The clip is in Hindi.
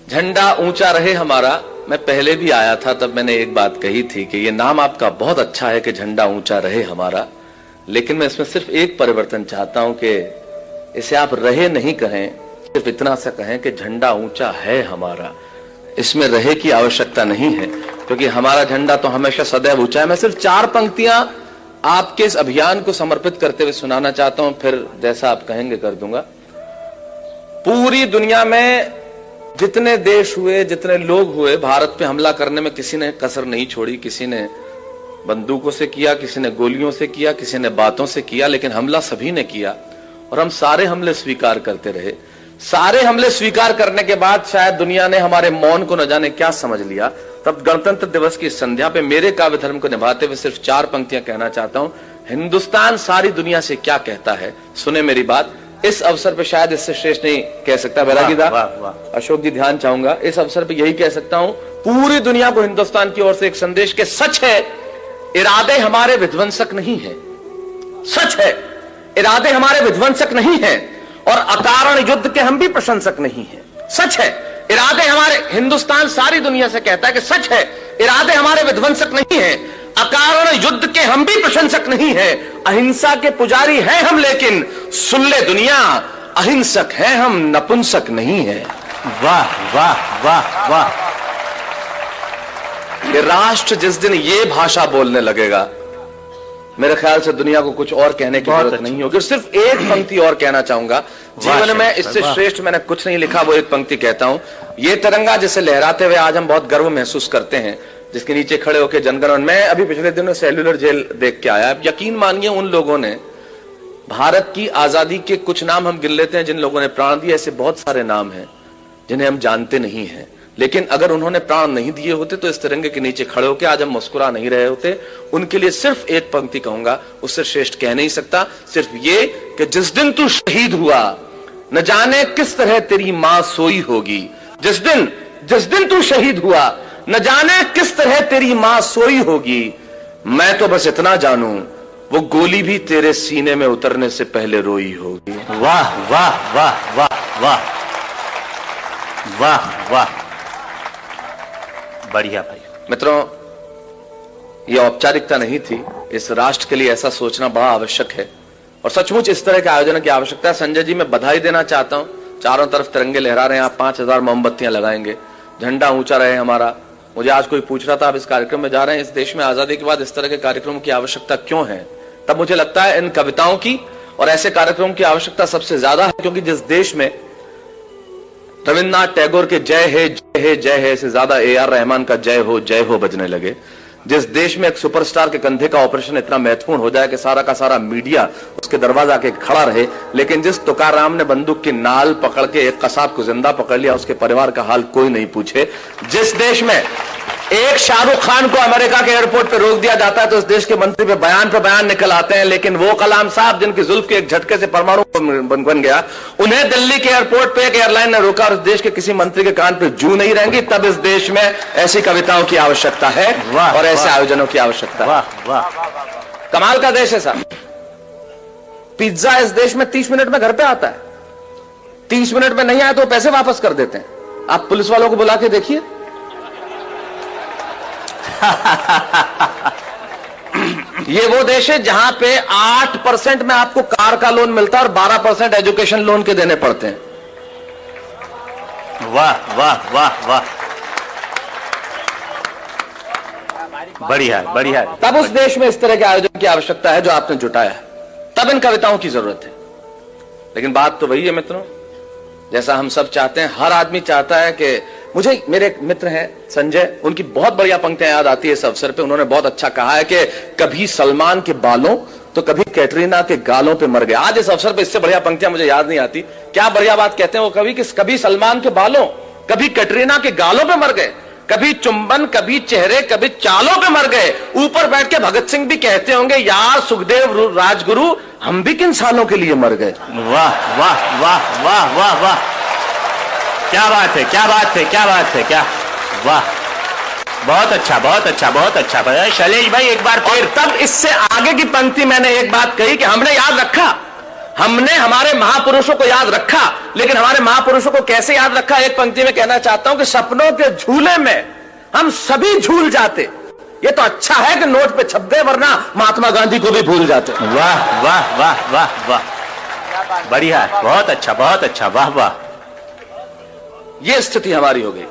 झंडा ऊंचा रहे हमारा। मैं पहले भी आया था, तब मैंने एक बात कही थी कि ये नाम आपका बहुत अच्छा है कि झंडा ऊंचा रहे हमारा, लेकिन मैं इसमें सिर्फ एक परिवर्तन चाहता हूं कि इसे आप रहे नहीं कहें, सिर्फ इतना सा कहें कि झंडा ऊंचा है हमारा। इसमें रहे की आवश्यकता नहीं है, क्योंकि हमारा झंडा तो हमेशा सदैव ऊंचा है। मैं सिर्फ 4 पंक्तियां आपके इस अभियान को समर्पित करते हुए सुनाना चाहता हूं, फिर जैसा आप कहेंगे कर दूंगा। पूरी दुनिया में जितने देश हुए, जितने लोग हुए, भारत पे हमला करने में किसी ने कसर नहीं छोड़ी। किसी ने बंदूकों से किया, किसी ने गोलियों से किया, किसी ने बातों से किया, लेकिन हमला सभी ने किया और हम सारे हमले स्वीकार करते रहे। सारे हमले स्वीकार करने के बाद शायद दुनिया ने हमारे मौन को न जाने क्या समझ लिया। तब गणतंत्र दिवस की संध्या पे मेरे काव्य धर्म को निभाते हुए सिर्फ 4 पंक्तियां कहना चाहता हूं। हिंदुस्तान सारी दुनिया से क्या कहता है, सुने मेरी बात। इस अवसर पे शायद इससे श्रेष्ठ नहीं कह सकता बैरागी दा, अशोक जी ध्यान चाहूंगा। इस अवसर पे यही कह सकता हूं, पूरी दुनिया को हिंदुस्तान की ओर से एक संदेश के सच है इरादे हमारे विध्वंसक नहीं है। सच है इरादे हमारे विध्वंसक नहीं है और अकारण युद्ध के हम भी प्रशंसक नहीं है। सच है इरादे हमारे, हिंदुस्तान सारी दुनिया से कहता है कि सच है इरादे हमारे विध्वंसक नहीं है, अकारण युद्ध के हम भी प्रशंसक नहीं है। अहिंसा के पुजारी हैं हम, लेकिन सुन ले दुनिया अहिंसक हैं हम, नपुंसक नहीं है। वाह वाह वाह वाह। ये राष्ट्र जिस दिन ये भाषा बोलने लगेगा, मेरे ख्याल से दुनिया को कुछ और कहने की जरूरत नहीं होगी। सिर्फ एक पंक्ति और कहना चाहूंगा। जीवन में इससे श्रेष्ठ मैंने कुछ नहीं लिखा, वो एक पंक्ति कहता हूं। ये तिरंगा जिसे लहराते हुए आज हम बहुत गर्व महसूस करते हैं, जिसके नीचे खड़े होकर जनगणमन, मैं अभी पिछले दिनों सेल्युलर जेल देख के आया। यकीन मानिए उन लोगों ने भारत की आजादी के कुछ नाम हम गिन लेते हैं जिन लोगों ने प्राण दिए, ऐसे बहुत सारे नाम हैं जिन्हें हम जानते नहीं हैं, लेकिन अगर उन्होंने प्राण नहीं दिए होते तो इस तिरंगे के नीचे खड़े होकर आज हम मुस्कुरा नहीं रहे होते। उनके लिए सिर्फ एक पंक्ति कहूंगा, उससे श्रेष्ठ कह नहीं सकता, सिर्फ ये कि जिस दिन तू शहीद हुआ न जाने किस तरह तेरी मां सोई होगी। जिस दिन तू शहीद हुआ न जाने किस तरह तेरी मां सोई होगी। मैं तो बस इतना जानूं वो गोली भी तेरे सीने में उतरने से पहले रोई होगी। वाह वाह वाह वाह वाह वाह वाह, बढ़िया भाई। मित्रों, यह औपचारिकता नहीं थी, इस राष्ट्र के लिए ऐसा सोचना बड़ा आवश्यक है और सचमुच इस तरह के आयोजन की आवश्यकता है। संजय जी, मैं बधाई देना चाहता हूं, चारों तरफ तिरंगे लहरा रहे हैं, आप 5000 मोमबत्तियां लगाएंगे, झंडा ऊंचा रहे हमारा। मुझे आज कोई पूछ रहा था, आप इस कार्यक्रम में जा रहे हैं, इस देश में आजादी के बाद इस तरह के कार्यक्रमों की आवश्यकता क्यों है? तब मुझे लगता है इन कविताओं की और ऐसे कार्यक्रमों की आवश्यकता सबसे ज्यादा है, क्योंकि जिस देश में रविन्द्रनाथ टैगोर के जय है जय है जय है से ज्यादा AR रहमान का जय हो बजने लगे, जिस देश में एक सुपरस्टार के कंधे का ऑपरेशन इतना महत्वपूर्ण हो जाए कि सारा का सारा मीडिया उसके दरवाजा के खड़ा रहे, लेकिन जिस तुकाराम ने बंदूक की नाल पकड़ के एक कसाब को जिंदा पकड़ लिया, उसके परिवार का हाल कोई नहीं पूछे, जिस देश में एक शाहरुख खान को अमेरिका के एयरपोर्ट पे रोक दिया जाता है तो इस देश के मंत्री पे बयान निकल आते हैं, लेकिन वो कलाम साहब जिनकी जुल्फ के एक झटके से परमाणु बन गया, उन्हें दिल्ली के एयरपोर्ट पे एक एयरलाइन ने रोका और इस देश के किसी मंत्री के कान पे जू नहीं रहेंगी। तब इस देश में ऐसी कविताओं की आवश्यकता है और ऐसे आयोजनों की आवश्यकता है। कमाल का देश है साहब। पिज्जा इस देश में 30 मिनट में घर पे आता है, 30 मिनट में नहीं आया तो पैसे वापस कर देते हैं। आप पुलिस वालों को बुला के देखिए। ये वो देश है जहां पे 8% में आपको कार का लोन मिलता है और 12% एजुकेशन लोन के देने पड़ते हैं। वाह वाह वाह वाह, बढ़िया बढ़िया। तब उस देश में इस तरह के आयोजन की आवश्यकता है जो आपने जुटाया है, तब इन कविताओं की जरूरत है। लेकिन बात तो वही है मित्रों, जैसा हम सब चाहते हैं, हर आदमी चाहता है कि मुझे, मेरे एक मित्र हैं संजय, उनकी बहुत बढ़िया पंक्तियां याद आती है इस अवसर पे। उन्होंने बहुत अच्छा कहा है कि कभी सलमान के बालों तो कभी कैटरीना के गालों पे मर गए। आज इस अवसर पे इससे बढ़िया पंक्तियां मुझे याद नहीं आती। क्या बढ़िया बात कहते हैं वो कवि कि कभी सलमान के बालों कभी कैटरीना के गालों पे मर गए, कभी चुंबन कभी चेहरे कभी चालों पे मर गए। ऊपर बैठ के भगत सिंह भी कहते होंगे, यार सुखदेव राजगुरु हम भी किन सालों के लिए मर गए। वाह वाह वाह वाह वाह वाह, क्या बात है क्या बात है क्या बात है, क्या वाह, बहुत अच्छा बहुत अच्छा बहुत अच्छा। शैलेश भाई एक बार और तब इससे आगे की पंक्ति मैंने एक बात कही कि हमने याद रखा, हमने हमारे महापुरुषों को याद रखा, लेकिन हमारे महापुरुषों को कैसे याद रखा, एक पंक्ति में कहना चाहता हूं कि सपनों के झूले में हम सभी झूल जाते। ये तो अच्छा है कि नोट पे छप गए, वरना महात्मा गांधी को भी भूल जाते। वाह वाह वाह वाह वाह, बढ़िया, बहुत अच्छा, बहुत अच्छा, वाह वाह। ये स्थिति हमारी हो गई।